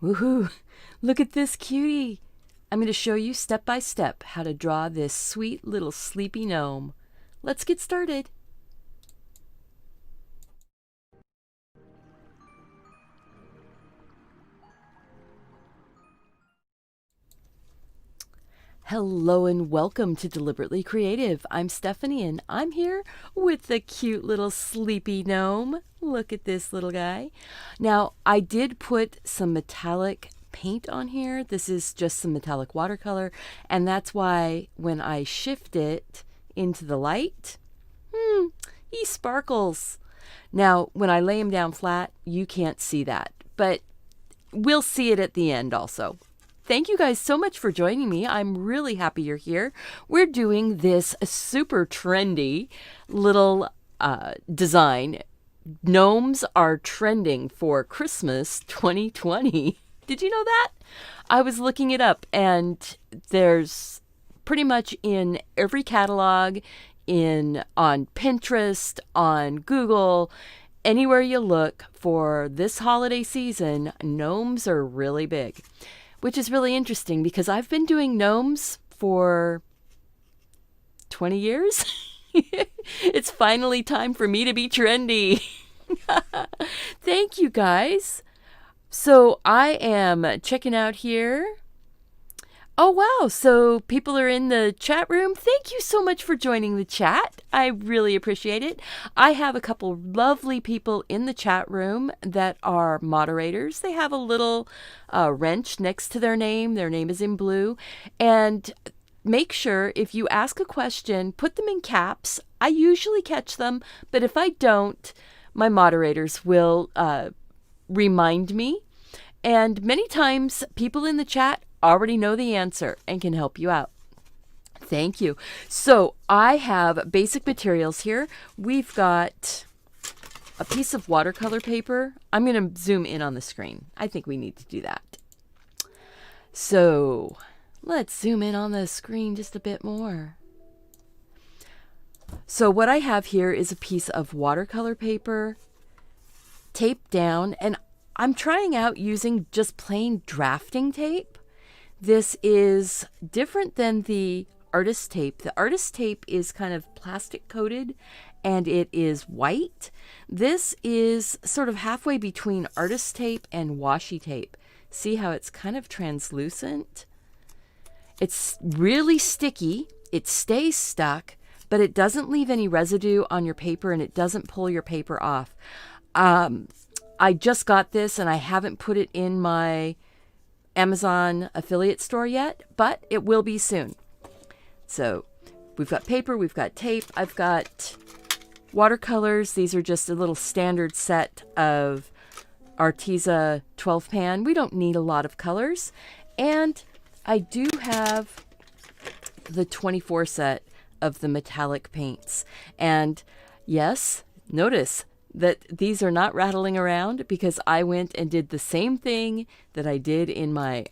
Woohoo! Look at this cutie! I'm going to show you step by step how to draw this sweet little sleepy gnome. Let's get started. Hello and welcome to Deliberately Creative. I'm Stephanie and I'm here with the cute little sleepy gnome. Look at this little guy. Now, I did put some metallic paint on here. This is just some metallic watercolor, and that's why when I shift it into the light, he sparkles. Now, when I lay him down flat, you can't see that, but we'll see it at the end also. Thank you guys so much for joining me. I'm really happy you're here. We're doing this super trendy little design. Gnomes are trending for Christmas 2020. Did you know that? I was looking it up, and there's pretty much in every catalog, on Pinterest, on Google, anywhere you look for this holiday season, gnomes are really big. Which is really interesting because I've been doing gnomes for 20 years. It's finally time for me to be trendy. Thank you guys. So I am checking out here. Oh, wow. So people are in the chat room. Thank you so much for joining the chat. I really appreciate it. I have a couple lovely people in the chat room that are moderators. They have a little wrench next to their name. Their name is in blue. And make sure if you ask a question, put them in caps. I usually catch them, but if I don't, my moderators will remind me. And many times people in the chat already know the answer and can help you out. Thank you. So I have basic materials here. We've got a piece of watercolor paper. I'm going to zoom in on the screen. I think we need to do that. So let's zoom in on the screen just a bit more. So what I have here is a piece of watercolor paper taped down, and I'm trying out using just plain drafting tape. This is different than the artist tape. The artist tape is kind of plastic coated and it is white. This is sort of halfway between artist tape and washi tape. See how it's kind of translucent? It's really sticky. It stays stuck, but it doesn't leave any residue on your paper and it doesn't pull your paper off. I just got this and I haven't put it in my Amazon affiliate store yet, but it will be soon. So we've got paper, we've got tape, I've got watercolors. These are just a little standard set of Arteza 12 pan. We don't need a lot of colors. And I do have the 24 set of the metallic paints. And yes, notice that these are not rattling around because I went and did the same thing that I did in my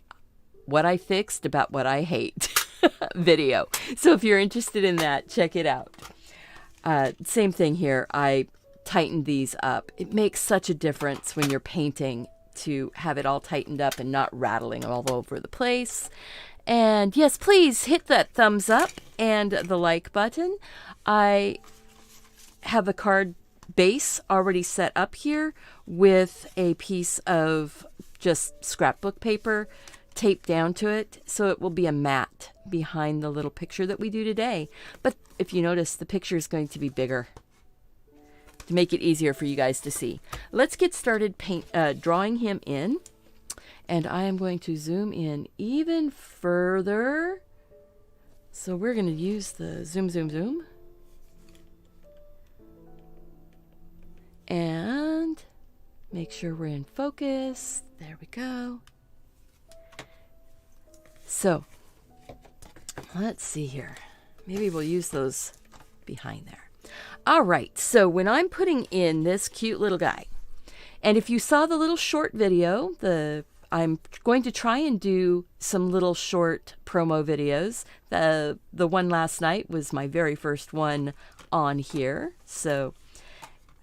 What I Fixed About What I Hate video. So if you're interested in that, check it out. Same thing here. I tightened these up. It makes such a difference when you're painting to have it all tightened up and not rattling all over the place. And yes, please hit that thumbs up and the like button. I have a card base already set up here with a piece of just scrapbook paper taped down to it, so it will be a matte behind the little picture that we do today. But if you notice, the picture is going to be bigger to make it easier for you guys to see. Let's get started drawing him in, and I am going to zoom in even further. So we're going to use the zoom and make sure we're in focus. There we go. So let's see here. Maybe we'll use those behind there. All right, so when I'm putting in this cute little guy, and if you saw the little short video, I'm going to try and do some little short promo videos. The one last night was my very first one on here. So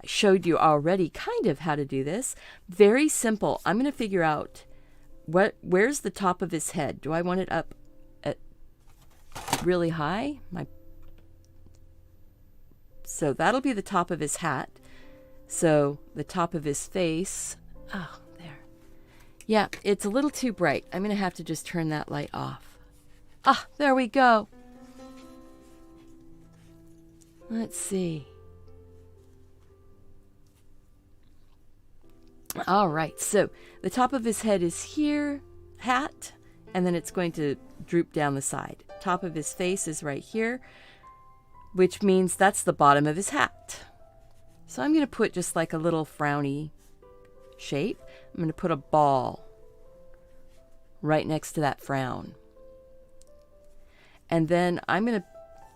I showed you already kind of how to do this. Very simple. I'm going to figure out where's the top of his head? Do I want it up at really high? So that'll be the top of his hat. So the top of his face, oh, there. Yeah, it's a little too bright. I'm going to have to just turn that light off. Ah, there we go. Let's see. All right, so the top of his head is here, hat, and then it's going to droop down the side. Top of his face is right here, which means that's the bottom of his hat. So I'm going to put just like a little frowny shape. I'm going to put a ball right next to that frown. And then I'm going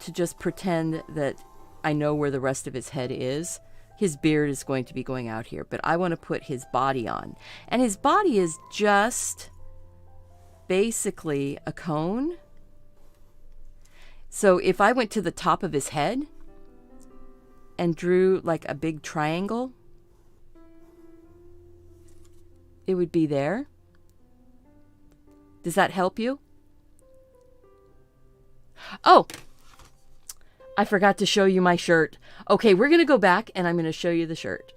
to just pretend that I know where the rest of his head is. His beard is going to be going out here, but I want to put his body on. And his body is just basically a cone. So if I went to the top of his head and drew like a big triangle, it would be there. Does that help you? Oh, I forgot to show you my shirt. Okay, we're going to go back and I'm going to show you the shirt.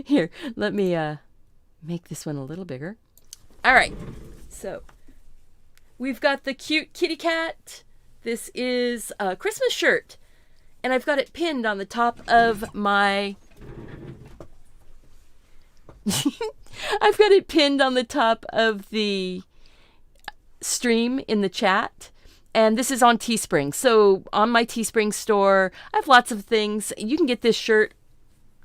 Here, let me make this one a little bigger. All right, so we've got the cute kitty cat. This is a Christmas shirt, and I've got it pinned on the top of my... I've got it pinned on the top of the stream in the chat. And this is on Teespring. So on my Teespring store, I have lots of things. You can get this shirt.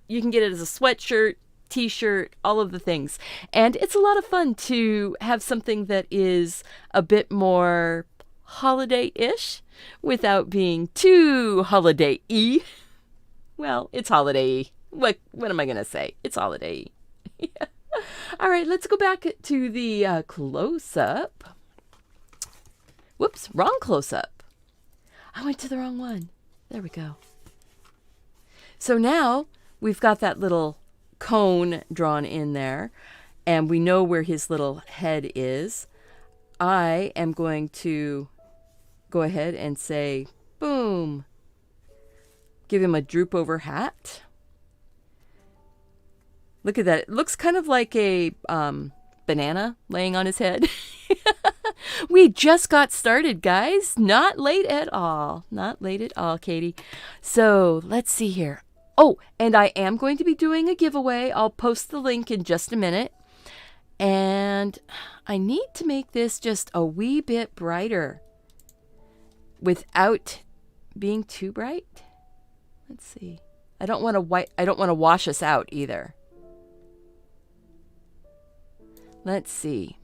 You can get it as a sweatshirt, t-shirt, all of the things. And it's a lot of fun to have something that is a bit more holiday-ish without being too holiday-y. Well, it's holiday-y. What am I going to say? It's holiday-y. Yeah. All right, let's go back to the close-up. Whoops, wrong close-up. I went to the wrong one. There we go. So now we've got that little cone drawn in there, and we know where his little head is. I am going to go ahead and say, boom. Give him a droop over hat. Look at that. It looks kind of like a banana laying on his head. We just got started, guys. Not late at all. Not late at all, Katie. So let's see here. Oh, and I am going to be doing a giveaway. I'll post the link in just a minute. And I need to make this just a wee bit brighter without being too bright. Let's see. I don't want to wash us out either. Let's see.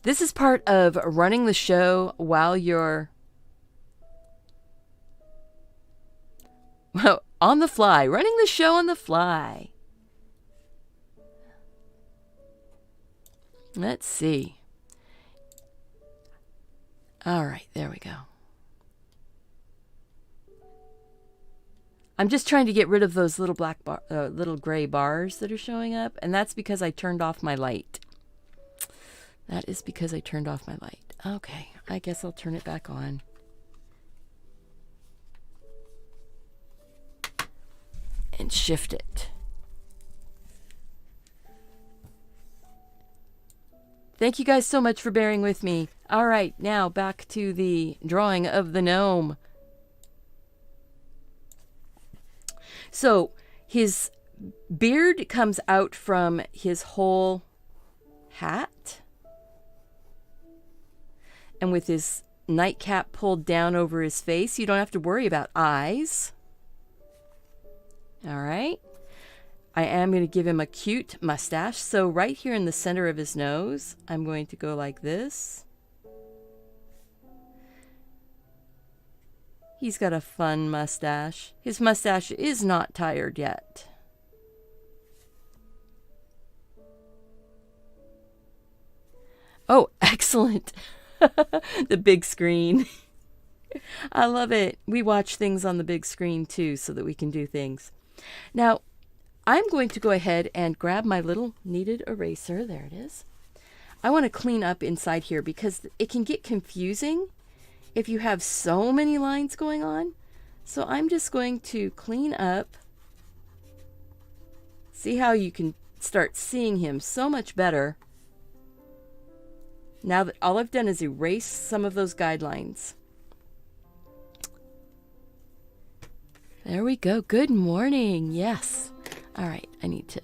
This is part of running the show while you're on the fly, running the show on the fly. Let's see. All right, there we go. I'm just trying to get rid of those little little gray bars that are showing up, and that's because I turned off my light. That is because I turned off my light. Okay, I guess I'll turn it back on. And shift it. Thank you guys so much for bearing with me. All right, now back to the drawing of the gnome. So his beard comes out from his whole hat. And with his nightcap pulled down over his face, you don't have to worry about eyes. All right. I am going to give him a cute mustache. So right here in the center of his nose, I'm going to go like this. He's got a fun mustache. His mustache is not tired yet. Oh, excellent. The big screen. I love it. We watch things on the big screen too so that we can do things. Now, I'm going to go ahead and grab my little kneaded eraser. There it is. I want to clean up inside here because it can get confusing if you have so many lines going on. So I'm just going to clean up. See how you can start seeing him so much better now that all I've done is erase some of those guidelines. There we go. Good morning. Yes. All right. I need to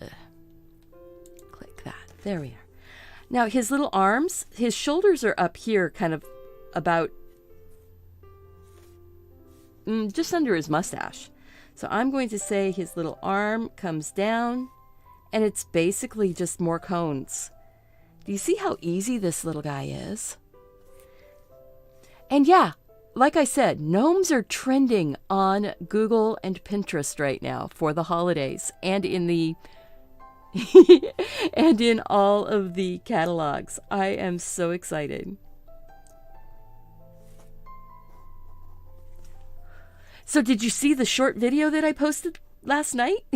click that. There we are. Now his little arms, his shoulders are up here, kind of about just under his mustache. So I'm going to say his little arm comes down, and it's basically just more cones. Do you see how easy this little guy is? And yeah, like I said, gnomes are trending on Google and Pinterest right now for the holidays, and in the and in all of the catalogs. I am so excited. So did you see the short video that I posted last night?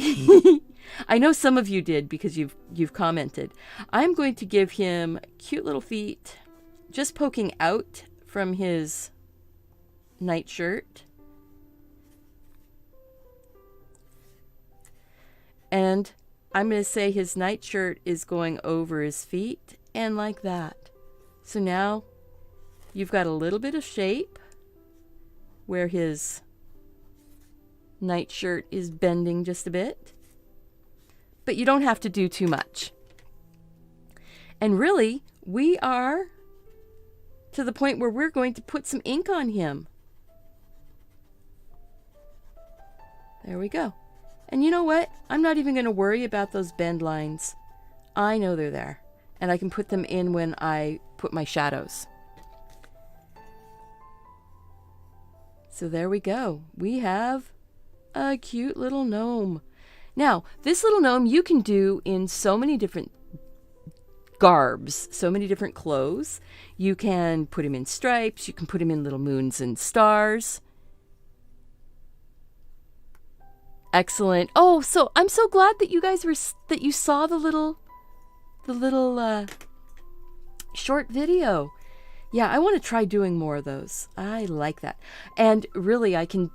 I know some of you did because you've commented. I'm going to give him cute little feet just poking out from his nightshirt. And I'm going to say his nightshirt is going over his feet and like that. So now you've got a little bit of shape where his nightshirt is bending just a bit. But you don't have to do too much. And really, we are to the point where we're going to put some ink on him. There we go. And you know what? I'm not even going to worry about those bend lines. I know they're there. And I can put them in when I put my shadows. So there we go. We have a cute little gnome. Now, this little gnome you can do in so many different garbs, so many different clothes. You can put him in stripes. You can put him in little moons and stars. Excellent. Oh, so I'm so glad that you guys that you saw the little short video. Yeah, I want to try doing more of those. I like that. And really, I can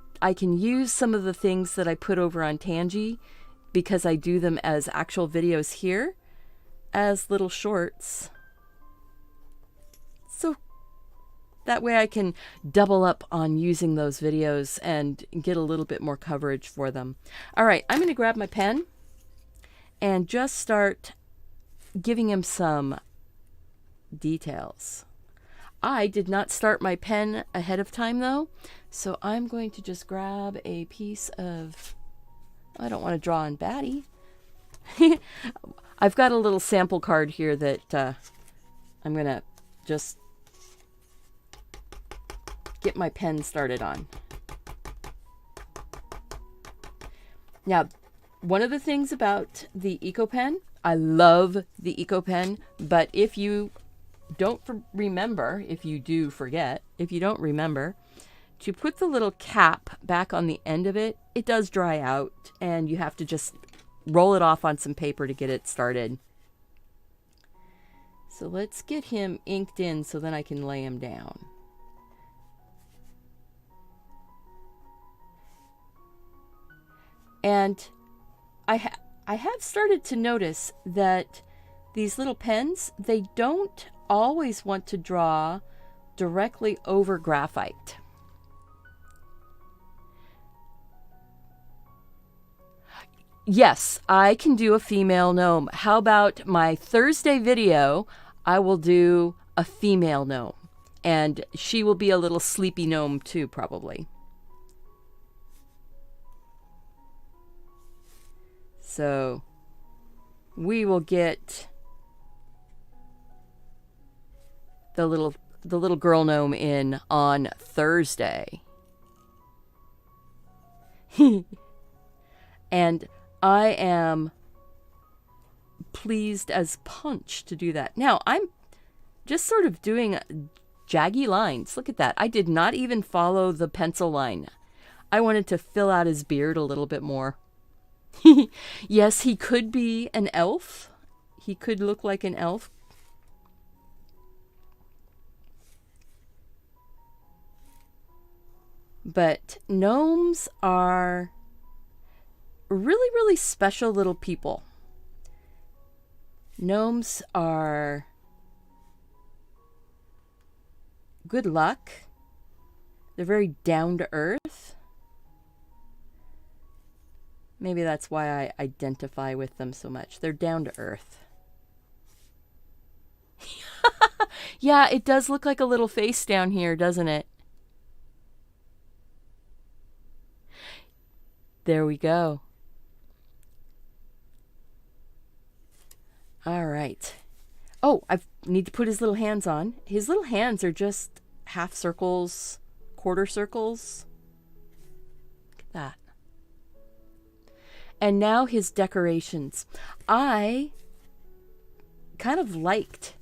use some of the things that I put over on Tangy because I do them as actual videos here as little shorts. So that way I can double up on using those videos and get a little bit more coverage for them. All right, I'm going to grab my pen and just start giving him some details. I did not start my pen ahead of time though, so I'm going to just grab a piece of, I don't want to draw on Batty. I've got a little sample card here that I'm going to just get my pen started on. Now, one of the things about the Eco Pen, I love the Eco Pen, but if you don't remember, if you do forget, if you don't remember, to put the little cap back on the end of it, it does dry out and you have to just roll it off on some paper to get it started. So let's get him inked in so then I can lay him down. And I have started to notice that these little pens, they don't always want to draw directly over graphite. Yes, I can do a female gnome. How about my Thursday video? I will do a female gnome. And she will be a little sleepy gnome too, probably. So we will get the little girl gnome in on Thursday. And I am pleased as punch to do that. Now, I'm just sort of doing jaggy lines. Look at that. I did not even follow the pencil line. I wanted to fill out his beard a little bit more. Yes, he could be an elf. He could look like an elf. But gnomes are really, really special little people. Gnomes are good luck. They're very down to earth. Maybe that's why I identify with them so much. They're down to earth. Yeah, it does look like a little face down here, doesn't it? There we go. All right. Oh, I need to put his little hands on. His little hands are just half circles, quarter circles. Look at that. And now his decorations. I kind of liked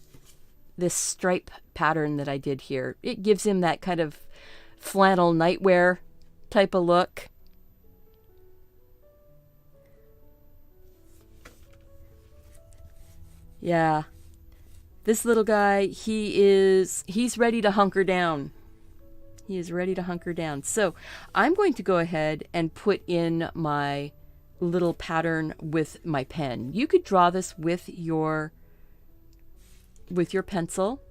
this stripe pattern that I did here. It gives him that kind of flannel nightwear type of look. Yeah. This little guy, he's ready to hunker down. He is ready to hunker down. So I'm going to go ahead and put in my little pattern with my pen. You could draw this with your pencil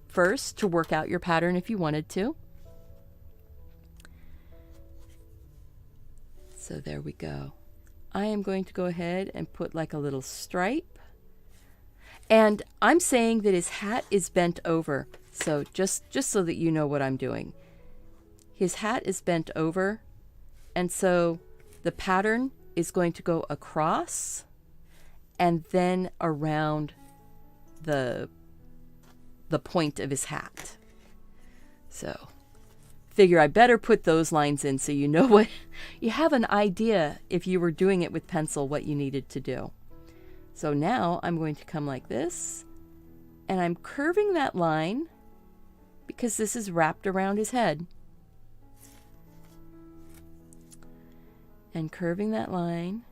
first to work out your pattern if you wanted to. So there we go. I am going to go ahead and put like a little stripe. And I'm saying that his hat is bent over. So just so that you know what I'm doing. His hat is bent over. And so the pattern is going to go across and then around the point of his hat. So figure I better put those lines in so you know what you have an idea if you were doing it with pencil what you needed to do. So now I'm going to come like this and I'm curving that line because this is wrapped around his head. And curving that line.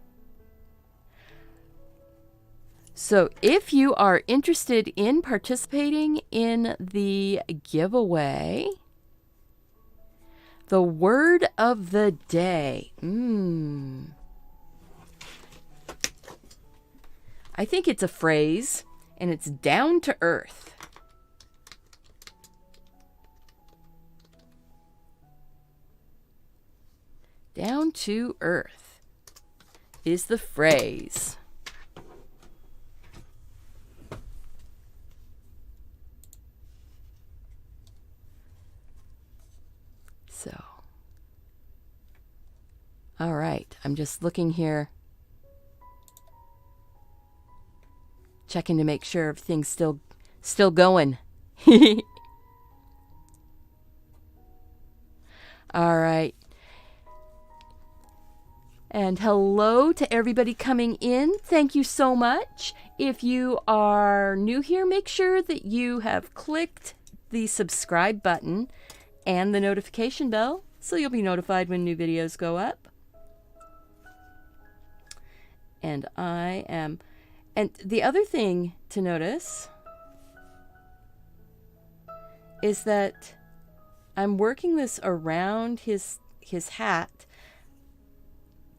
So if you are interested in participating in the giveaway, the word of the day. I think it's a phrase, and it's down to earth. Down to earth is the phrase. So, all right, I'm just looking here, checking to make sure everything's still going. All right. And hello to everybody coming in. Thank you so much. If you are new here, make sure that you have clicked the subscribe button and the notification bell so you'll be notified when new videos go up. And and the other thing to notice is that I'm working this around his hat.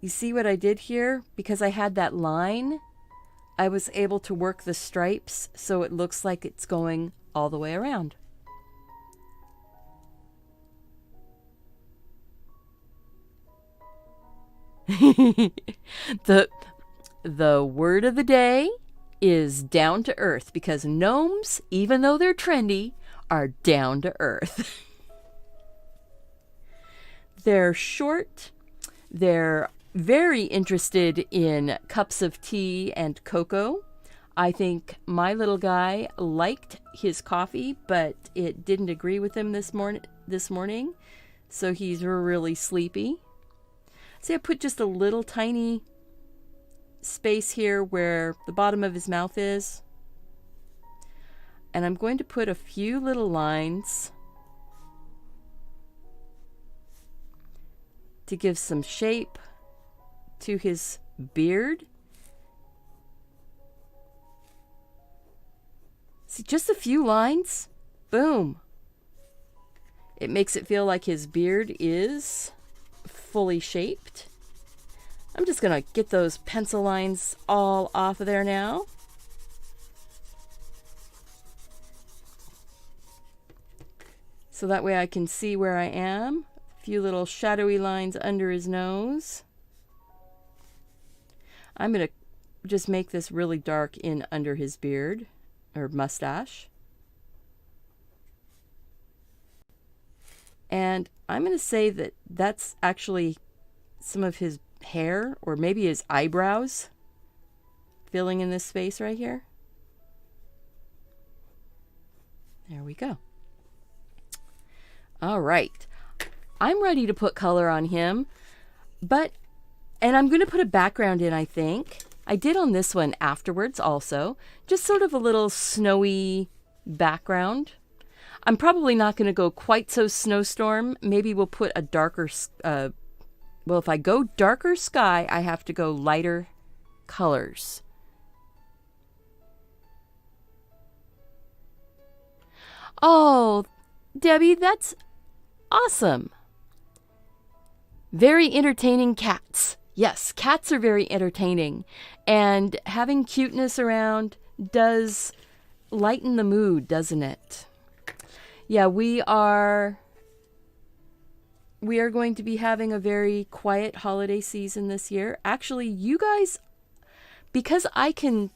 You see what I did here? Because I had that line, I was able to work the stripes so it looks like it's going all the way around. The word of the day is down to earth because gnomes, even though they're trendy, are down to earth. They're short. They're very interested in cups of tea and cocoa. I think my little guy liked his coffee, but it didn't agree with him this morning, so he's really sleepy. See, I put just a little tiny space here where the bottom of his mouth is. And I'm going to put a few little lines to give some shape to his beard. See, just a few lines. Boom. It makes it feel like his beard is fully shaped. I'm just going to get those pencil lines all off of there now. So that way I can see where I am. A few little shadowy lines under his nose. I'm going to just make this really dark in under his beard or mustache. And I'm going to say that that's actually some of his hair or maybe his eyebrows filling in this space right here. There we go. All right. I'm ready to put color on him, and I'm going to put a background in, I think. I did on this one afterwards also, just sort of a little snowy background. I'm probably not going to go quite so snowstorm. Maybe we'll put a darker, well, if I go darker sky, I have to go lighter colors. Oh, Debbie, that's awesome. Very entertaining cats. Yes, cats are very entertaining. And having cuteness around does lighten the mood, doesn't it? Yeah, we are going to be having a very quiet holiday season this year. Actually, you guys, because I can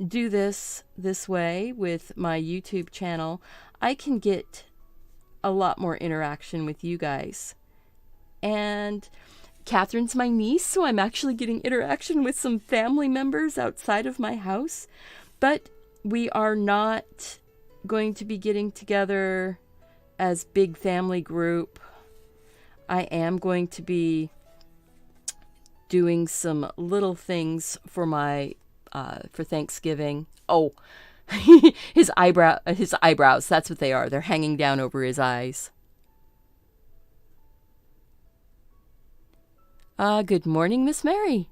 do this way with my YouTube channel, I can get a lot more interaction with you guys. And Catherine's my niece, so I'm actually getting interaction with some family members outside of my house. But we are not going to be getting together as big family group. I am going to be doing some little things for my for Thanksgiving. Oh, his eyebrows, that's what they are. They're hanging down over his eyes. Good morning, Miss Mary.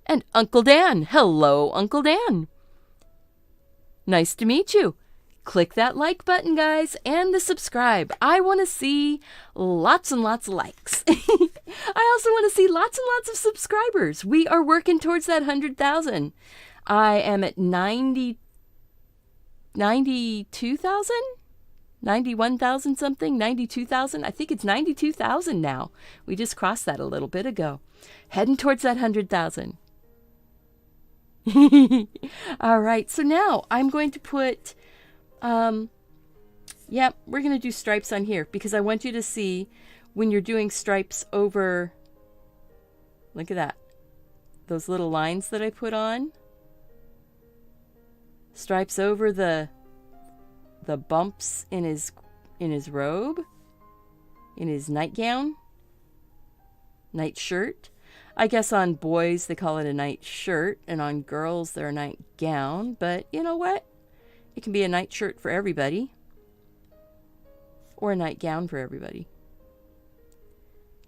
And Uncle Dan. Hello, Uncle Dan. Nice to meet you. Click that like button, guys, and the subscribe. I want to see lots and lots of likes. I also want to see lots and lots of subscribers. We are working towards that 100,000. I am at 92,000? 91,000 something? 92,000? I think it's 92,000 now. We just crossed that a little bit ago. Heading towards that 100,000. All right, so now I'm going to put... yeah, we're going to do stripes on here because I want you to see when you're doing stripes over, look at that, those little lines that I put on, stripes over the bumps in his robe, in his nightgown, night shirt. I guess on boys they call it a night shirt, and on girls they're a nightgown, but you know what? It can be a night shirt for everybody. Or a nightgown for everybody.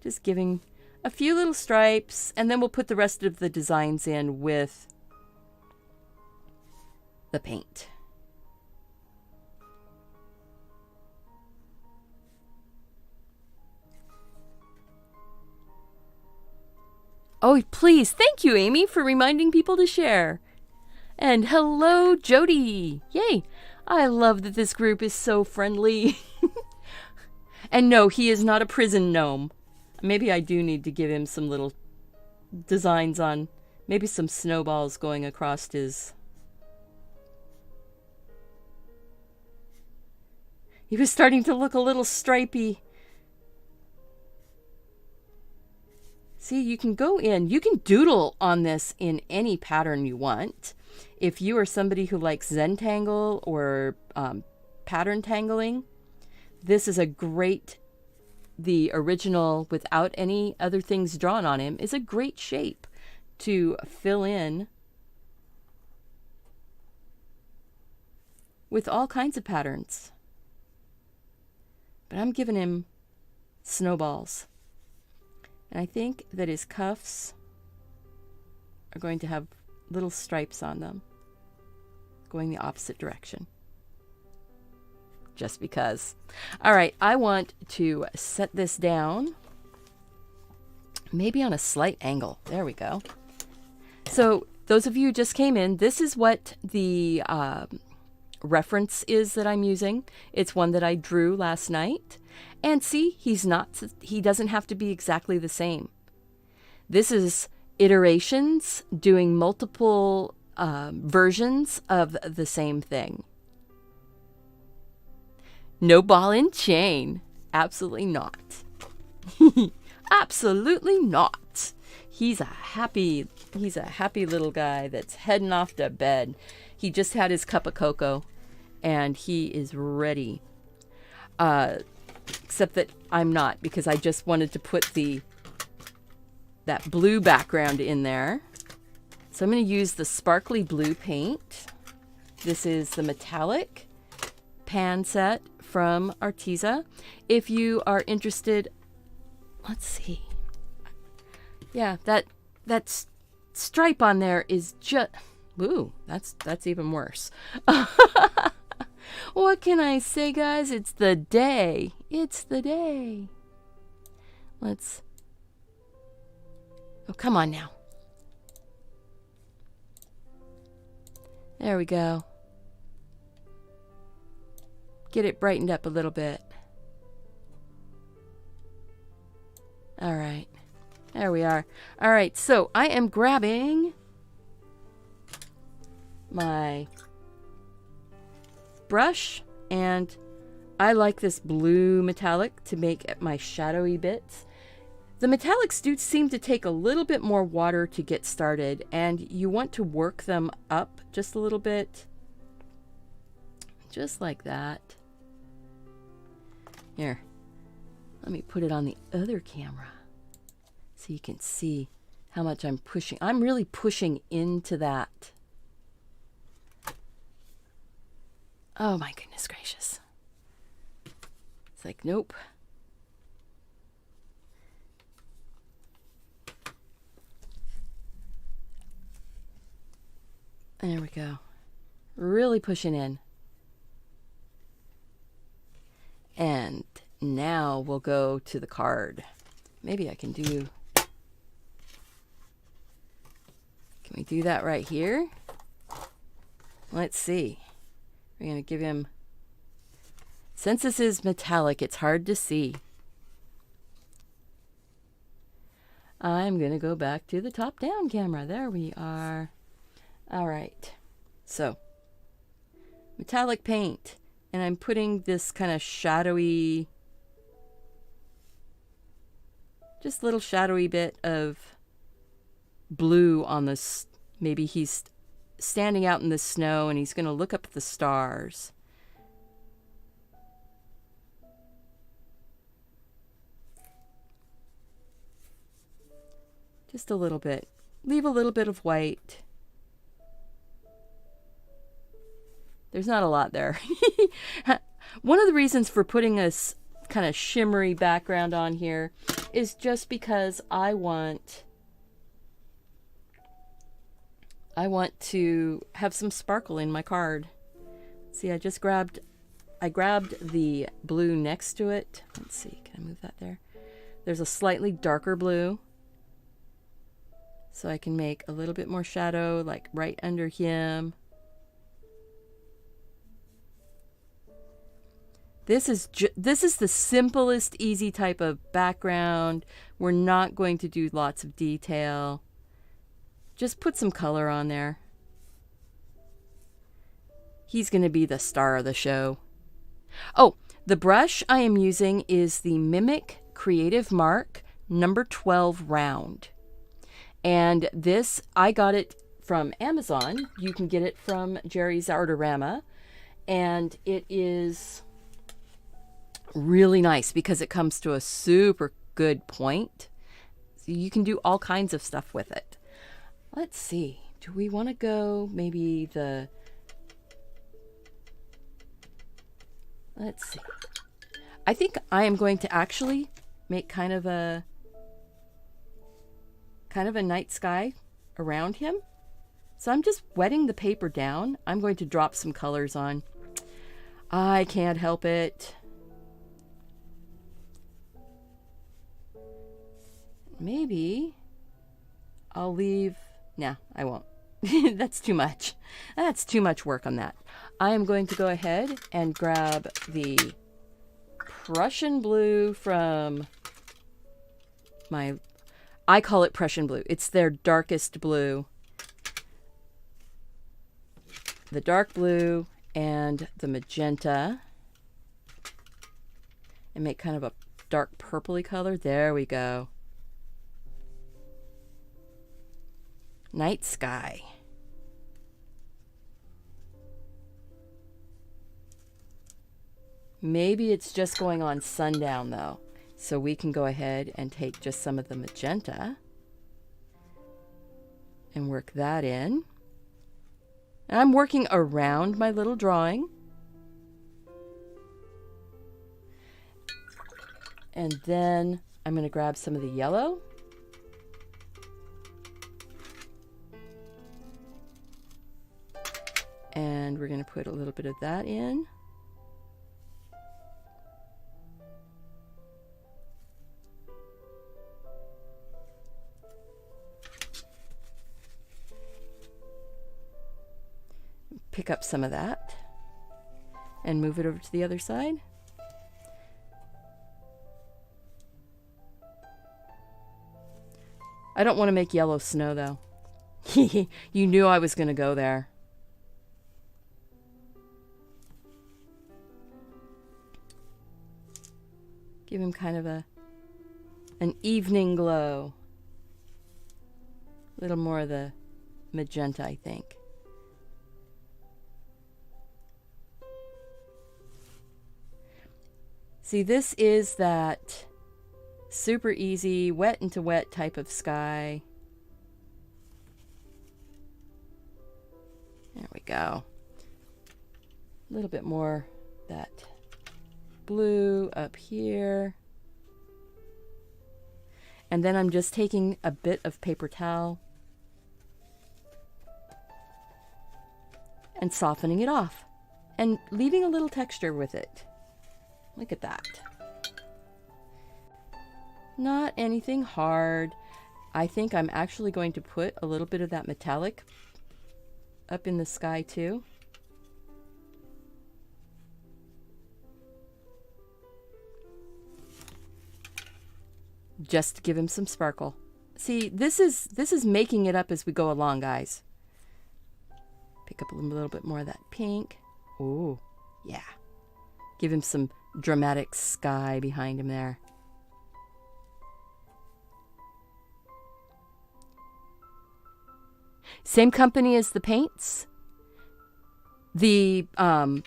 Just giving a few little stripes, and then we'll put the rest of the designs in with the paint. Oh, please. Thank you, Amy, for reminding people to share. And hello, Jody. Yay. I love that this group is so friendly. And no, he is not a prison gnome. Maybe I do need to give him some little designs on, maybe some snowballs going across his... He was starting to look a little stripy. See, you can go in, you can doodle on this in any pattern you want. If you are somebody who likes Zentangle or pattern tangling, this is a great, the original without any other things drawn on him is a great shape to fill in with all kinds of patterns. But I'm giving him snowballs. And I think that his cuffs are going to have little stripes on them, going the opposite direction. Just because. All right, I want to set this down, maybe on a slight angle. There we go. So those of you who just came in, this is what the reference is that I'm using. It's one that I drew last night. And see, he doesn't have to be exactly the same. This is iterations doing multiple versions of the same thing. No ball and chain. Absolutely not. Absolutely not. He's a happy little guy that's heading off to bed. He just had his cup of cocoa and he is ready. Except that I'm not, because I just wanted to put that blue background in there. So I'm going to use the sparkly blue paint. This is the metallic pan set from Arteza. If you are interested, let's see. Yeah, that stripe on there is just, ooh, that's even worse. What can I say, guys? It's the day. It's the day. Let's, oh, come on now. There we go. Get it brightened up a little bit. All right. There we are. All right, so I am grabbing my brush, and I like this blue metallic to make my shadowy bits. The metallics do seem to take a little bit more water to get started, and you want to work them up just a little bit. Just like that. Here, let me put it on the other camera so you can see how much I'm pushing. I'm really pushing into that. Oh my goodness gracious. It's like, nope. There we go. Really pushing in. And now we'll go to the card. Maybe I can do... Can we do that right here? Let's see. We're going to give him... Since this is metallic, it's hard to see. I'm going to go back to the top-down camera. There we are. All right. So, metallic paint. And I'm putting this kind of shadowy... Just little shadowy bit of blue on this. Maybe he's standing out in the snow and he's going to look up at the stars. Just a little bit. Leave a little bit of white. There's not a lot there. One of the reasons for putting this kind of shimmery background on here is just because I want to have some sparkle in my card. See, I grabbed the blue next to it. Let's see, can I move that there? There's a slightly darker blue. So I can make a little bit more shadow, like right under him. This is the simplest, easy type of background. We're not going to do lots of detail. Just put some color on there. He's going to be the star of the show. Oh, the brush I am using is the Mimic Creative Mark number 12 round. And this, I got it from Amazon. You can get it from Jerry's Artorama. And it is really nice because it comes to a super good point. So you can do all kinds of stuff with it. Let's see. Do we want to go maybe the... Let's see. I think I am going to actually make kind of a night sky around him. So I'm just wetting the paper down. I'm going to drop some colors on. I can't help it. Maybe I'll leave. Nah, I won't. That's too much. That's too much work on that. I am going to go ahead and grab the Prussian blue from I call it Prussian blue. It's their darkest blue. The dark blue and the magenta. And make kind of a dark purpley color. There we go. Night sky. Maybe it's just going on sundown though. So we can go ahead and take just some of the magenta and work that in. And I'm working around my little drawing. And then I'm going to grab some of the yellow. And we're going to put a little bit of that in. Pick up some of that and move it over to the other side. I don't want to make yellow snow though. You knew I was going to go there. Give him kind of an evening glow. A little more of the magenta, I think. See, this is that super easy, wet into wet type of sky. There we go. A little bit more that blue up here. And then I'm just taking a bit of paper towel and softening it off and leaving a little texture with it. Look at that. Not anything hard. I think I'm actually going to put a little bit of that metallic up in the sky too. Just to give him some sparkle. See, this is making it up as we go along, guys. Pick up a little bit more of that pink. Ooh, yeah. Give him some dramatic sky behind him there. Same company as the paints. The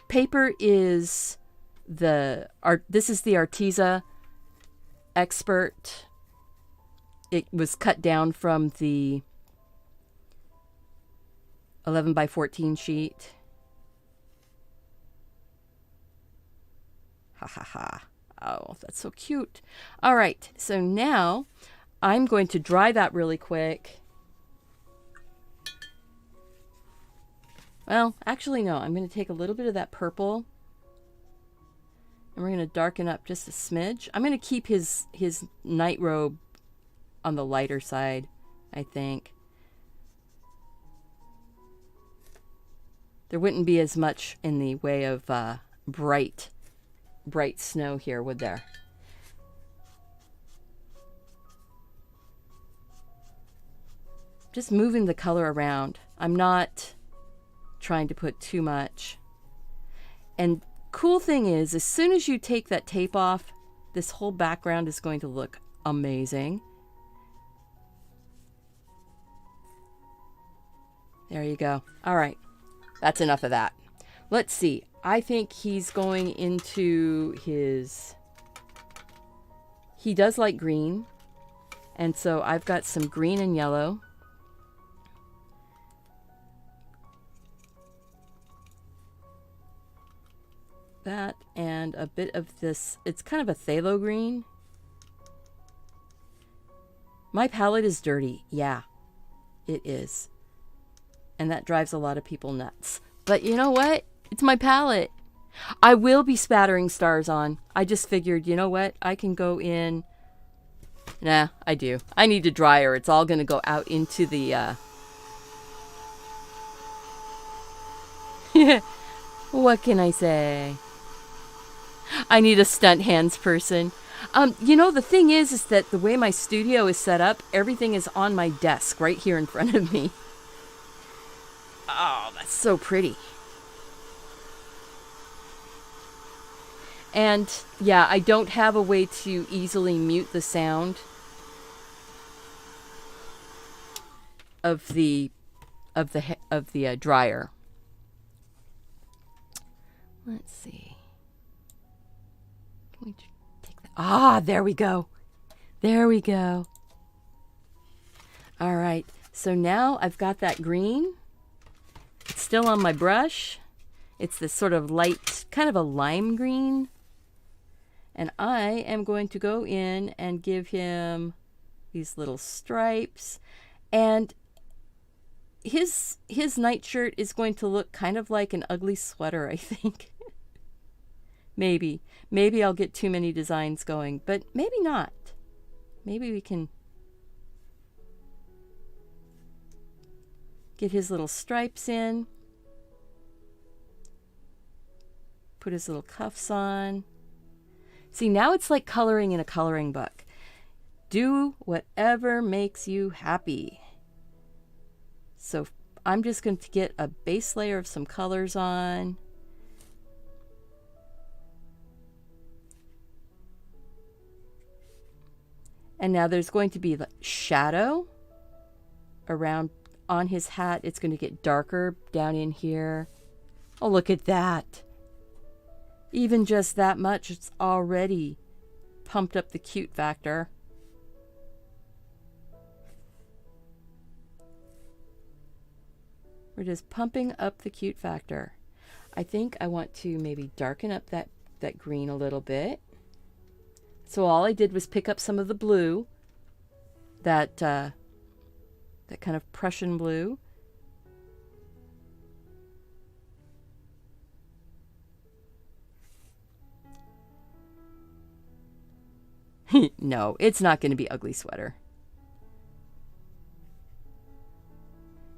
paper is this is the Arteza Expert. It was cut down from the 11 by 14 sheet. Ha ha ha. Oh, that's so cute. All right, so now I'm going to dry that really quick. Well, actually, no. I'm going to take a little bit of that purple and we're going to darken up just a smidge. I'm going to keep his night robe on the lighter side, I think. There wouldn't be as much in the way of bright snow here, would there? Just moving the color around. I'm not trying to put too much. And cool thing is, as soon as you take that tape off, this whole background is going to look amazing. There you go. All right, that's enough of that. Let's see. I think he's going into his... He does like green. And so I've got some green and yellow. That and a bit of this. It's kind of a phthalo green. My palette is dirty. Yeah. It is. And that drives a lot of people nuts. But you know what? It's my palette. I will be spattering stars on. I just figured, you know what? I can go in. Nah, I do. I need to dry her. It's all going to go out into the... What can I say? I need a stunt hands person. You know, the thing is that the way my studio is set up, everything is on my desk right here in front of me. Oh, that's so pretty. And yeah, I don't have a way to easily mute the sound of the dryer. Let's see. Can we take that? Ah, there we go. There we go. All right. So now I've got that green. It's still on my brush. It's this sort of light, kind of a lime green. And I am going to go in and give him these little stripes. And his nightshirt is going to look kind of like an ugly sweater, I think. Maybe I'll get too many designs going, but maybe not. Maybe we can get his little stripes in. Put his little cuffs on. See, now it's like coloring in a coloring book. Do whatever makes you happy. So I'm just going to get a base layer of some colors on. And now there's going to be the shadow around on his hat. It's going to get darker down in here. Oh, look at that. Even just that much, it's already pumped up the cute factor. We're just pumping up the cute factor. I think I want to maybe darken up that green a little bit. So all I did was pick up some of the blue, that kind of Prussian blue. No, it's not going to be ugly sweater.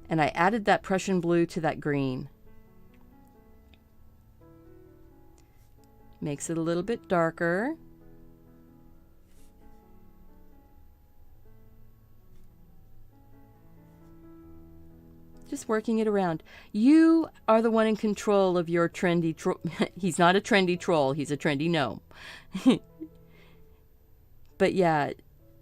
And I added that Prussian blue to that green. Makes it a little bit darker. Just working it around. You are the one in control of your trendy troll. He's not a trendy troll. He's a trendy gnome. But yeah,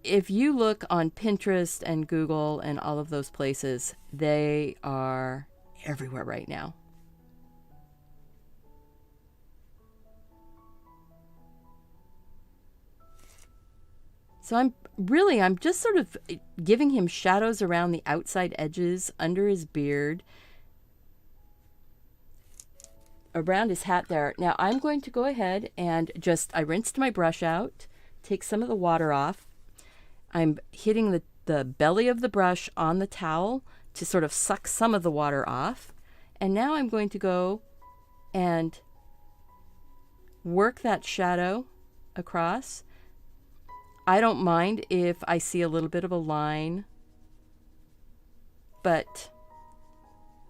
if you look on Pinterest and Google and all of those places, they are everywhere right now. So I'm just sort of giving him shadows around the outside edges, under his beard, around his hat there. Now I'm going to go ahead and I rinsed my brush out, take some of the water off. I'm hitting the belly of the brush on the towel to sort of suck some of the water off. And now I'm going to go and work that shadow across. I don't mind if I see a little bit of a line, but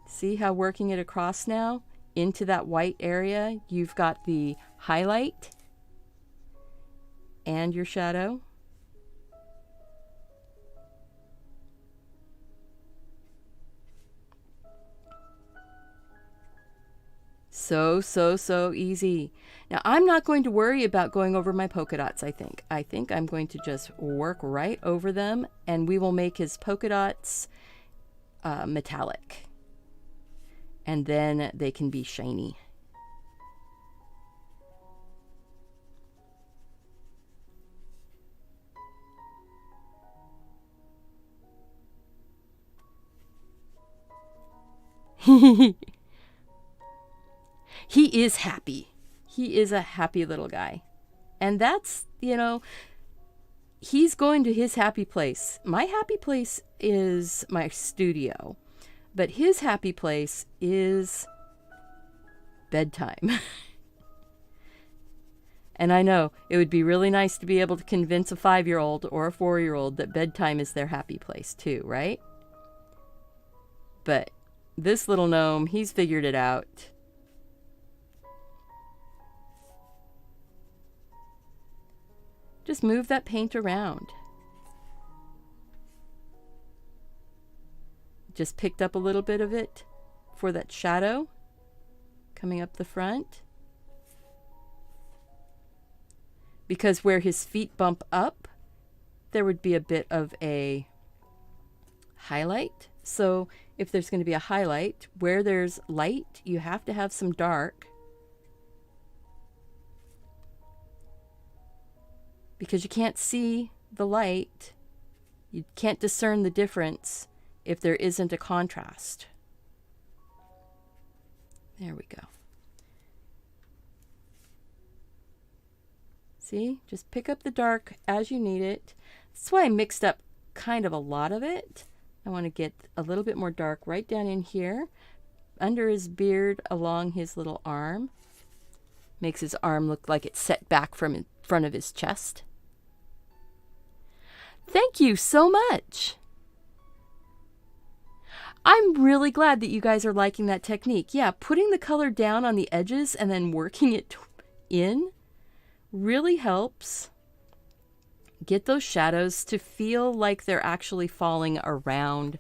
see how working it across now into that white area, you've got the highlight and your shadow. So easy. Now I'm not going to worry about going over my polka dots, I think. I think I'm going to just work right over them, and we will make his polka dots metallic. And then they can be shiny. He is happy. He is a happy little guy. And that's, you know, he's going to his happy place. My happy place is my studio, but his happy place is bedtime. And I know it would be really nice to be able to convince a 5-year-old or a 4-year-old that bedtime is their happy place too, right? But this little gnome, he's figured it out. Just move that paint around. Just picked up a little bit of it for that shadow coming up the front. Because where his feet bump up, there would be a bit of a highlight. So if there's going to be a highlight, where there's light, you have to have some dark. Because you can't see the light, you can't discern the difference if there isn't a contrast. There we go. See, just pick up the dark as you need it. That's why I mixed up kind of a lot of it. I want to get a little bit more dark right down in here, under his beard, along his little arm. Makes his arm look like it's set back from in front of his chest. Thank you so much. I'm really glad that you guys are liking that technique. Yeah, putting the color down on the edges and then working it in really helps get those shadows to feel like they're actually falling around.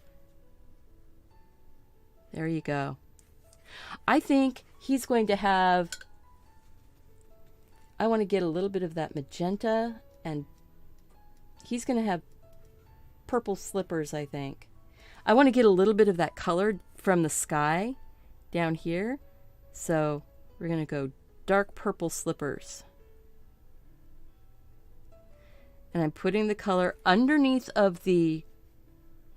There you go. I think he's going to have, I want to get a little bit of that magenta, and he's going to have purple slippers, I think. I want to get a little bit of that color from the sky down here. So we're going to go dark purple slippers. And I'm putting the color underneath of the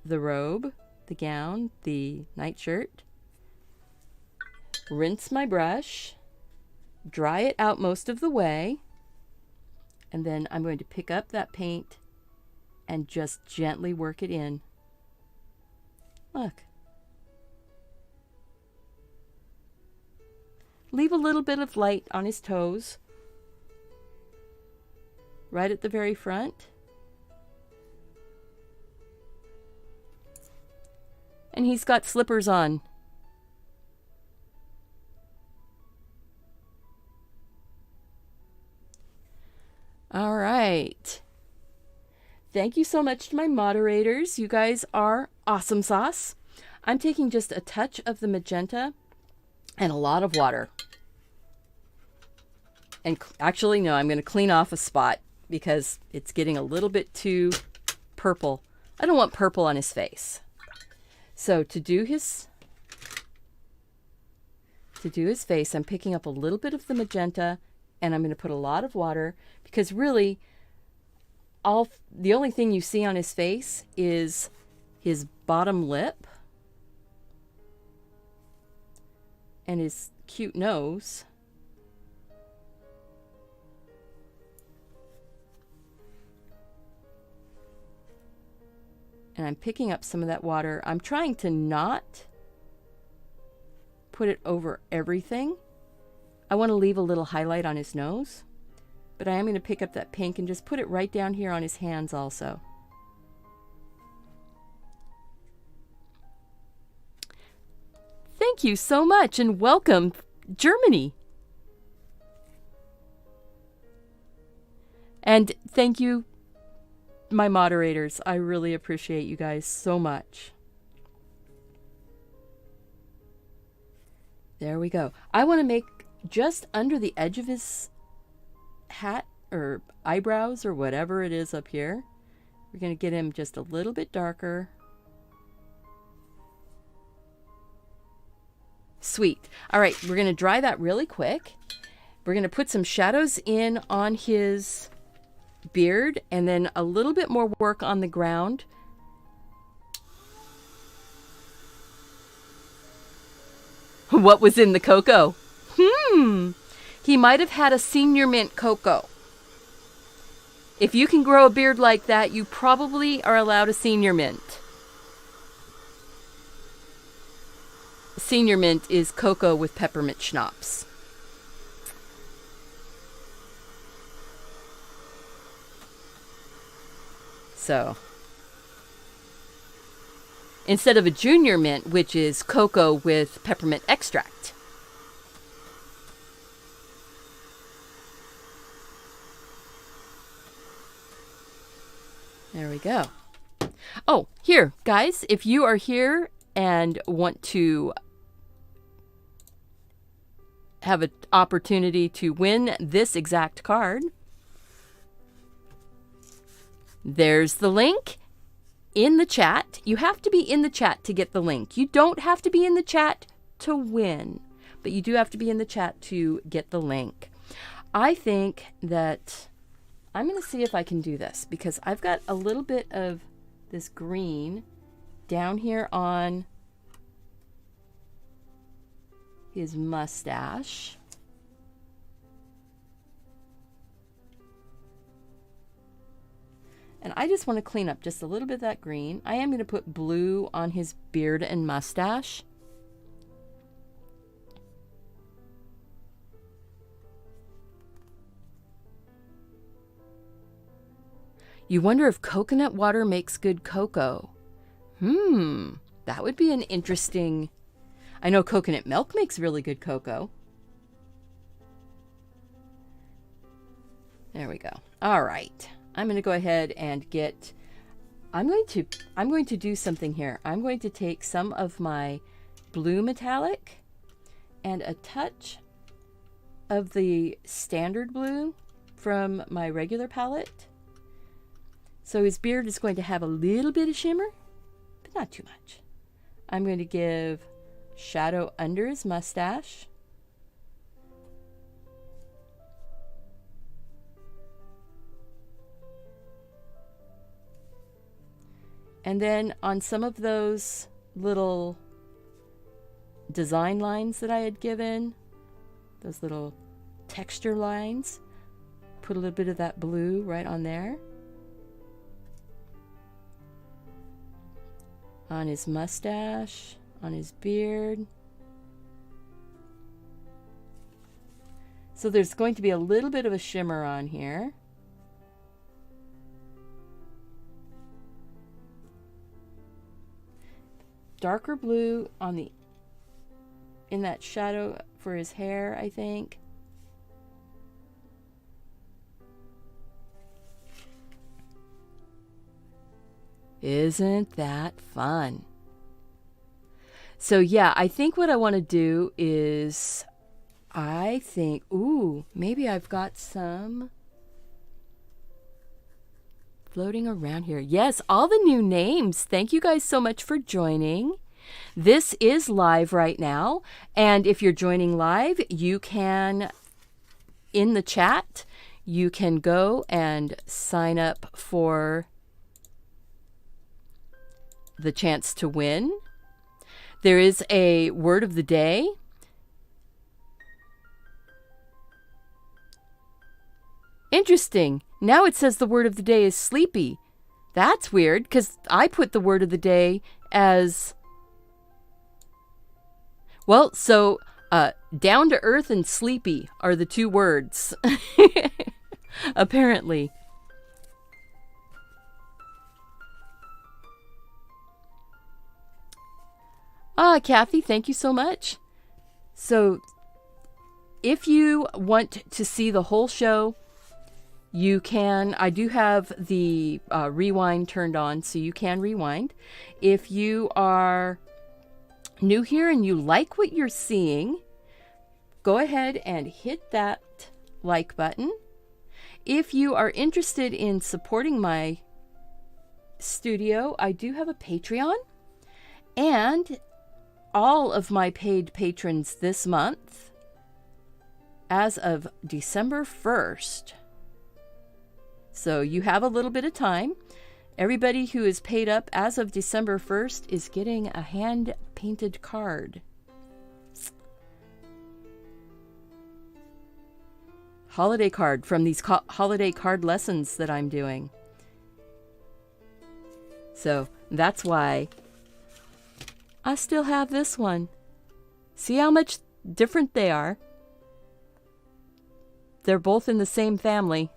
robe, the gown, the nightshirt. Rinse my brush, dry it out most of the way, and then I'm going to pick up that paint and just gently work it in. Look. Leave a little bit of light on his toes. Right at the very front. And he's got slippers on. All right. Thank you so much to my moderators. You guys are awesome sauce. I'm taking just a touch of the magenta and a lot of water. And actually, no, I'm going to clean off a spot because it's getting a little bit too purple. I don't want purple on his face. So to do his face, I'm picking up a little bit of the magenta, and I'm going to put a lot of water, because really the only thing you see on his face is his bottom lip and his cute nose. And I'm picking up some of that water. I'm trying to not put it over everything. I want to leave a little highlight on his nose, but I am going to pick up that pink and just put it right down here on his hands also. Thank you so much, and welcome, Germany. And thank you, my moderators. I really appreciate you guys so much. There we go. I want to make just under the edge of his hat or eyebrows or whatever it is up here. We're going to get him just a little bit darker. Sweet. All right, we're going to dry that really quick. We're going to put some shadows in on his beard, and then a little bit more work on the ground. What was in the cocoa? He might have had a senior mint cocoa. If you can grow a beard like that, you probably are allowed a senior mint. Senior mint is cocoa with peppermint schnapps. So, instead of a junior mint, which is cocoa with peppermint extract. There we go. Oh, here, guys, if you are here and want to have an opportunity to win this exact card, there's the link in the chat. You have to be in the chat to get the link. You don't have to be in the chat to win, but you do have to be in the chat to get the link. I think that I'm going to see if I can do this because I've got a little bit of this green down here on his mustache. And I just want to clean up just a little bit of that green. I am going to put blue on his beard and mustache. You wonder if coconut water makes good cocoa. That would be an interesting... I know coconut milk makes really good cocoa. There we go. All right. I'm going to go ahead and get... I'm going to do something here. I'm going to take some of my blue metallic and a touch of the standard blue from my regular palette. So his beard is going to have a little bit of shimmer, but not too much. I'm going to give shadow under his mustache. And then on some of those little design lines that I had given, those little texture lines, put a little bit of that blue right on there. On his mustache, on his beard. So there's going to be a little bit of a shimmer on here. Darker blue on the in that shadow for his hair, I think. Isn't that fun? So yeah, I think what I want to do is, I think, ooh, maybe I've got some floating around here. Yes, all the new names. Thank you guys so much for joining. This is live right now. And if you're joining live, you can, in the chat, you can go and sign up for the chance to win. There is a word of the day. Interesting. Now it says the word of the day is sleepy. That's weird because I put the word of the day as... Well, so down to earth and sleepy are the two words. Apparently. Kathy, thank you so much. So if you want to see the whole show, you can. I do have the rewind turned on, so you can rewind. If you are new here and you like what you're seeing, go ahead and hit that like button. If you are interested in supporting my studio, I do have a Patreon, and all of my paid patrons this month, as of December 1st. So you have a little bit of time. Everybody who is paid up as of December 1st is getting a hand-painted card. holiday card from these holiday card lessons that I'm doing. So that's why I still have this one. See how much different they are? They're both in the same family.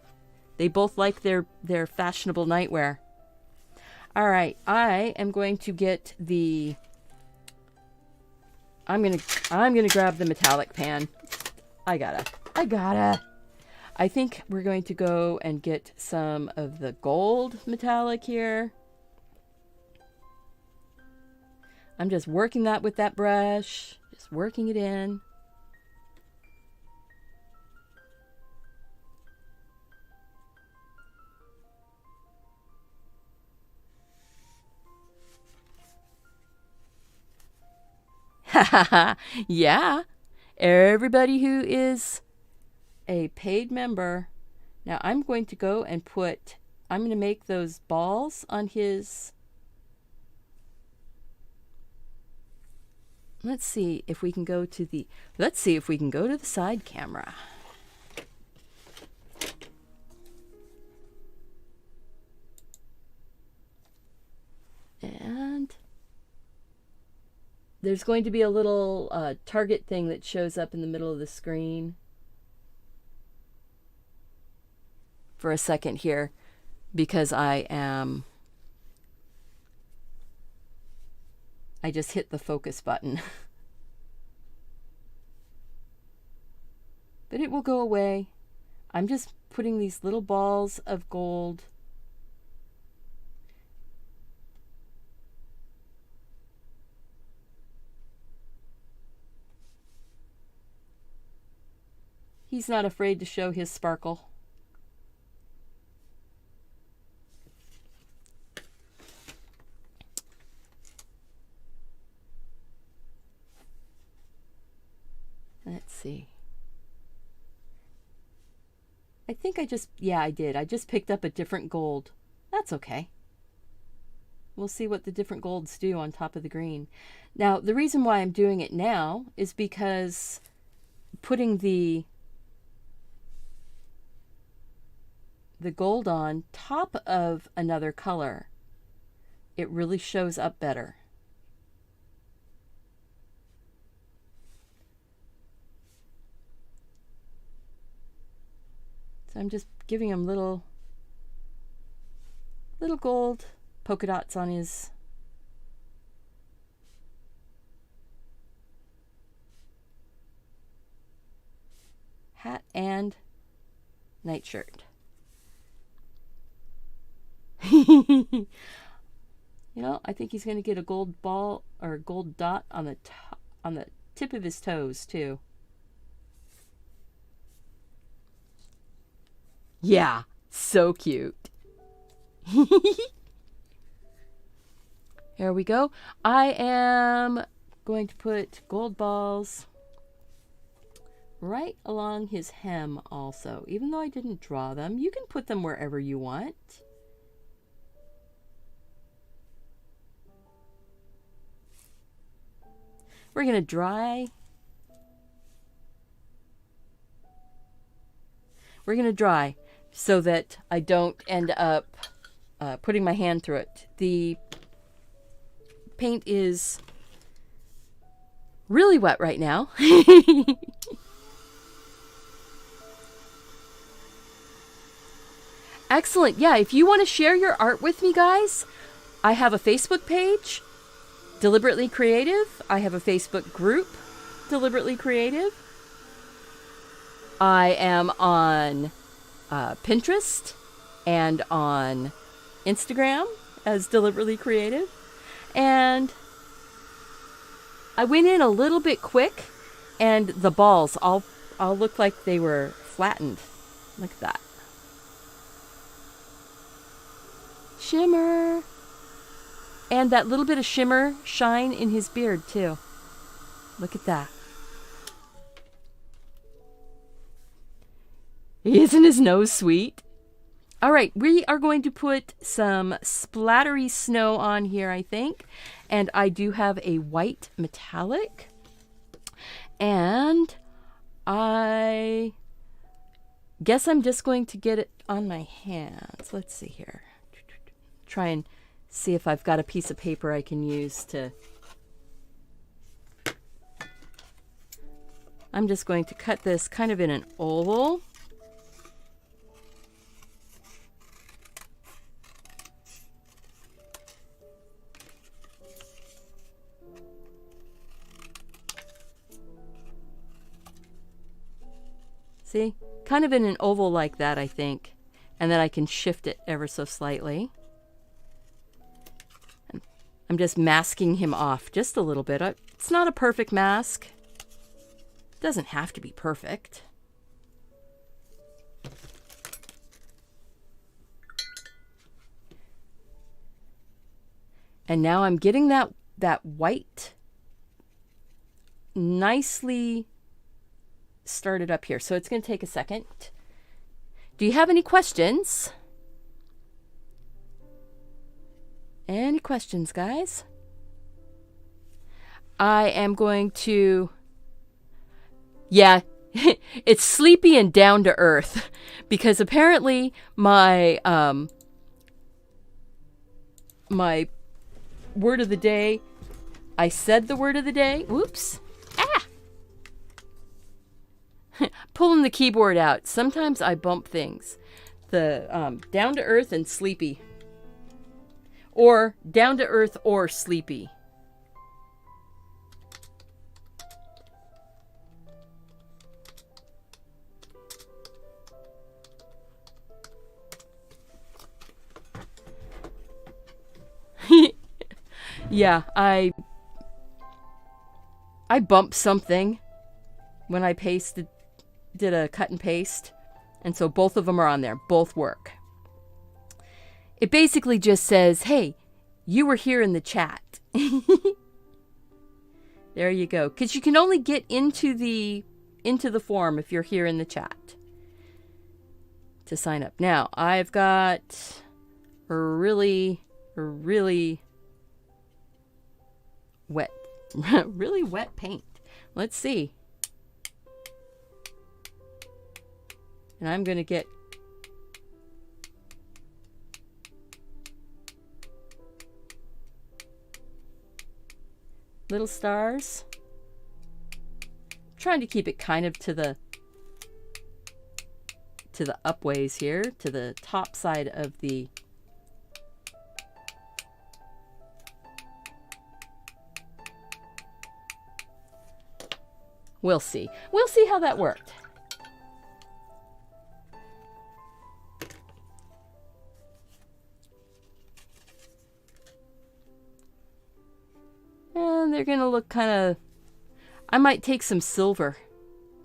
They both like their fashionable nightwear. All right, I am going to get the... I'm gonna grab the metallic pan. I gotta. I think we're going to go and get some of the gold metallic here. I'm just working that with that brush, just working it in. Yeah, everybody who is a paid member. Now I'm going to go and I'm going to make those balls on his... Let's see if we can go to the side camera. And there's going to be a little target thing that shows up in the middle of the screen for a second here, because I just hit the focus button. But it will go away. I'm just putting these little balls of gold He's not afraid to show his sparkle. Let's see. I think I did. I just picked up a different gold. That's okay. We'll see what the different golds do on top of the green. Now, the reason why I'm doing it now is because putting the gold on top of another color, it really shows up better. So I'm just giving him little gold polka dots on his hat and nightshirt. You know, I think he's going to get a gold ball or a gold dot on the top, on the tip of his toes too. Yeah, so cute. Here we go. I am going to put gold balls right along his hem also. Even though I didn't draw them, you can put them wherever you want. We're going to dry. We're going to dry so that I don't end up putting my hand through it. The paint is really wet right now. Excellent. Yeah, if you want to share your art with me, guys, I have a Facebook page, Deliberately Creative. I have a Facebook group, Deliberately Creative. I am on Pinterest and on Instagram as Deliberately Creative. And I went in a little bit quick, and the balls all look like they were flattened. Look at that. Shimmer. And that little bit of shimmer shine in his beard too. Look at that. Isn't his nose sweet? All right, we are going to put some splattery snow on here, I think. And I do have a white metallic. And I guess I'm just going to get it on my hands. Let's see here. Try and see if I've got a piece of paper I can use to... I'm just going to cut this kind of in an oval. See? Kind of in an oval like that, I think. And then I can shift it ever so slightly. I'm just masking him off just a little bit. It's not a perfect mask. It doesn't have to be perfect. And now I'm getting that white nicely started up here. So it's going to take a second. Do you have any questions? Any questions, guys? I am going to... Yeah, it's sleepy and down to earth because apparently my my word of the day, I said the word of the day. Whoops. Ah! Pulling the keyboard out. Sometimes I bump things. The down to earth and sleepy. Or down to earth or sleepy. Yeah, I bumped something when I did a cut and paste. And so both of them are on there. Both work. It basically just says, hey, you were here in the chat. There you go. Because you can only get into the form if you're here in the chat to sign up. Now, I've got a really wet, really wet paint. Let's see. And I'm going to get little stars. I'm trying to keep it kind of to the upways here, to the top side of the We'll see. We'll see how that worked. And they're going to look kind of... I might take some silver.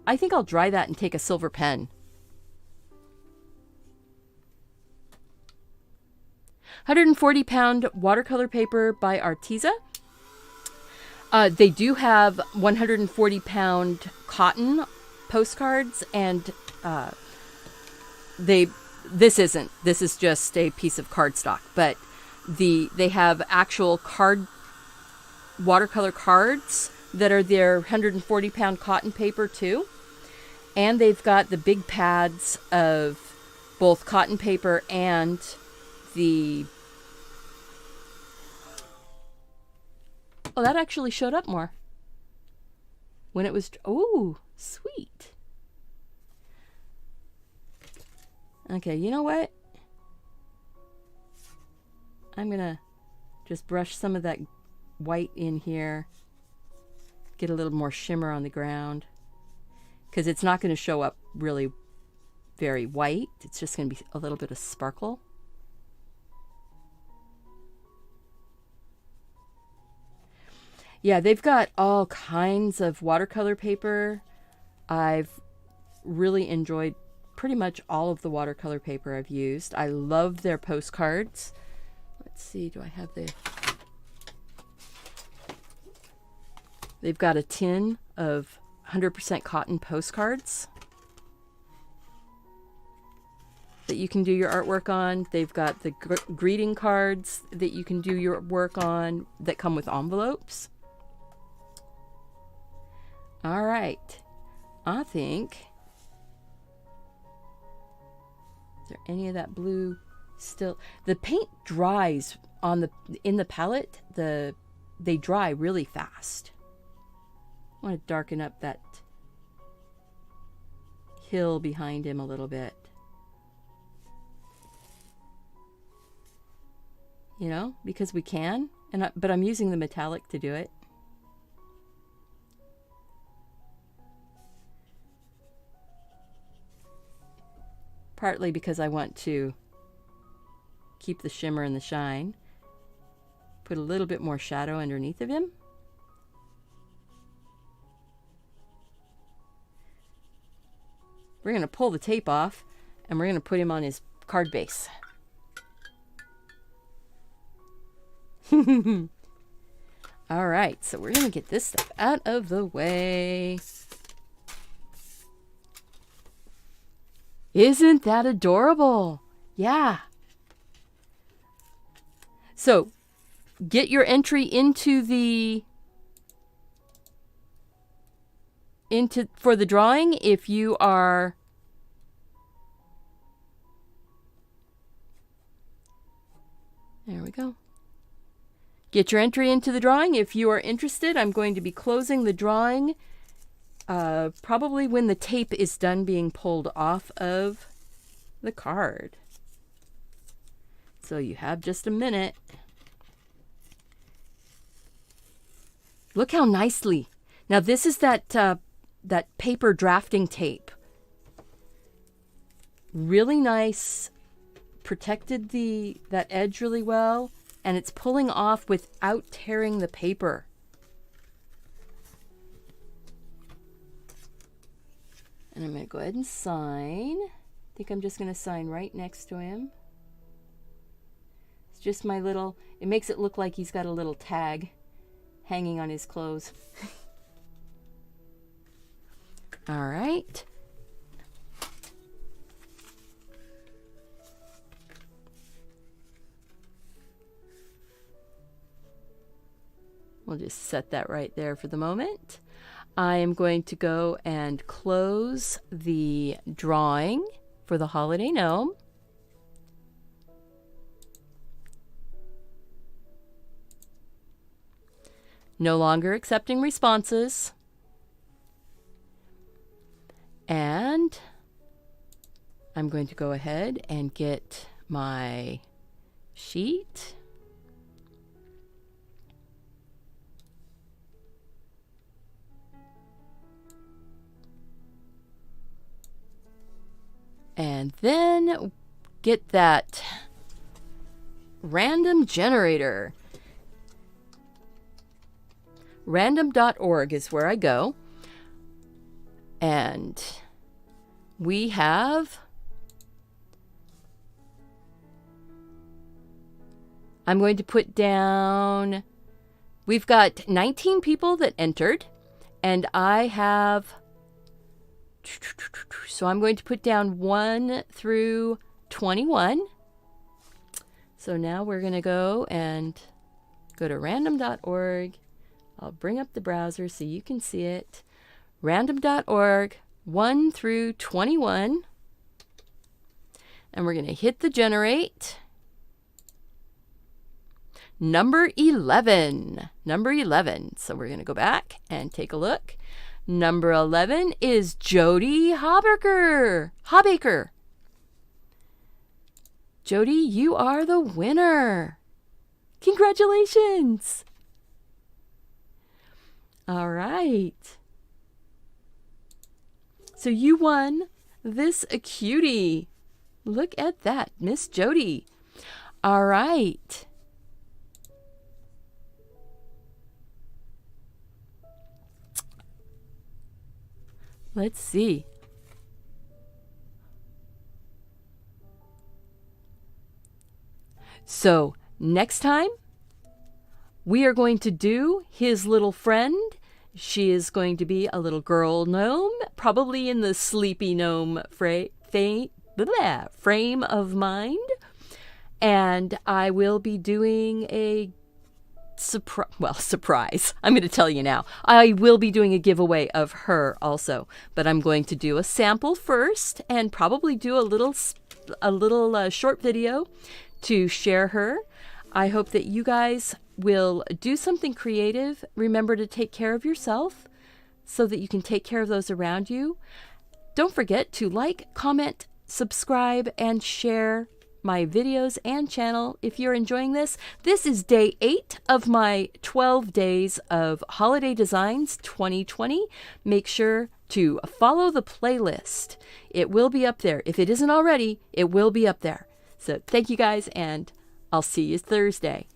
I think I'll dry that and take a silver pen. 140-pound watercolor paper by Arteza. They do have 140-pound cotton postcards, and this is just a piece of cardstock, but they have actual watercolor cards that are their 140-pound cotton paper too, and they've got the big pads of both cotton paper and the... Oh, that actually showed up more when it was... Oh, sweet. Okay, you know what? I'm going to just brush some of that white in here. Get a little more shimmer on the ground. Because it's not going to show up really very white. It's just going to be a little bit of sparkle. Yeah, they've got all kinds of watercolor paper. I've really enjoyed pretty much all of the watercolor paper I've used. I love their postcards. Let's see, do I have the... They've got a tin of 100% cotton postcards that you can do your artwork on. They've got the greeting cards that you can do your work on that come with envelopes. All right, I think there any of that blue still? The paint dries in the palette. They dry really fast. I want to darken up that hill behind him a little bit. You know, because we can, but I'm using the metallic to do it. Partly because I want to keep the shimmer and the shine. Put a little bit more shadow underneath of him. We're going to pull the tape off and we're going to put him on his card base. All right, so we're going to get this stuff out of the way. Isn't that adorable? Yeah. So, get your entry for the drawing if you are there we go. Get your entry into the drawing if you are interested. I'm going to be closing the drawing probably when the tape is done being pulled off of the card. So you have just a minute. Look how nicely. Now this is that paper drafting tape. Really nice. Protected that edge really well. And it's pulling off without tearing the paper. And I'm going to go ahead and sign. I think I'm just going to sign right next to him. It's just my little, it makes it look like he's got a little tag hanging on his clothes. All right. We'll just set that right there for the moment. I am going to go and close the drawing for the holiday gnome. No longer accepting responses. And I'm going to go ahead and get my sheet. And then get that random generator. Random.org is where I go. And we have, I'm going to put down, we've got 19 people that entered, and I have, so I'm going to put down 1 through 21. So now we're going to go to random.org. I'll bring up the browser so you can see it. Random.org, 1 through 21. And we're going to hit the generate. Number 11. Number 11. So we're going to go back and take a look. Number 11 is Jody Habaker. Jody, you are the winner. Congratulations. All right. So you won this cutie. Look at that, Miss Jody. All right. Let's see. So next time, we are going to do his little friend. She is going to be a little girl gnome, probably in the sleepy gnome frame of mind. And I will be doing a surprise. I'm going to tell you now. I will be doing a giveaway of her also, but I'm going to do a sample first and probably do a little a little short video to share her. I hope that you guys will do something creative. Remember to take care of yourself so that you can take care of those around you. Don't forget to like, comment, subscribe, and share my videos and channel if you're enjoying this. This is day 8 of my 12 days of Holiday Designs 2020. Make sure to follow the playlist. It will be up there. If it isn't already, it will be up there. So thank you guys, and I'll see you Thursday.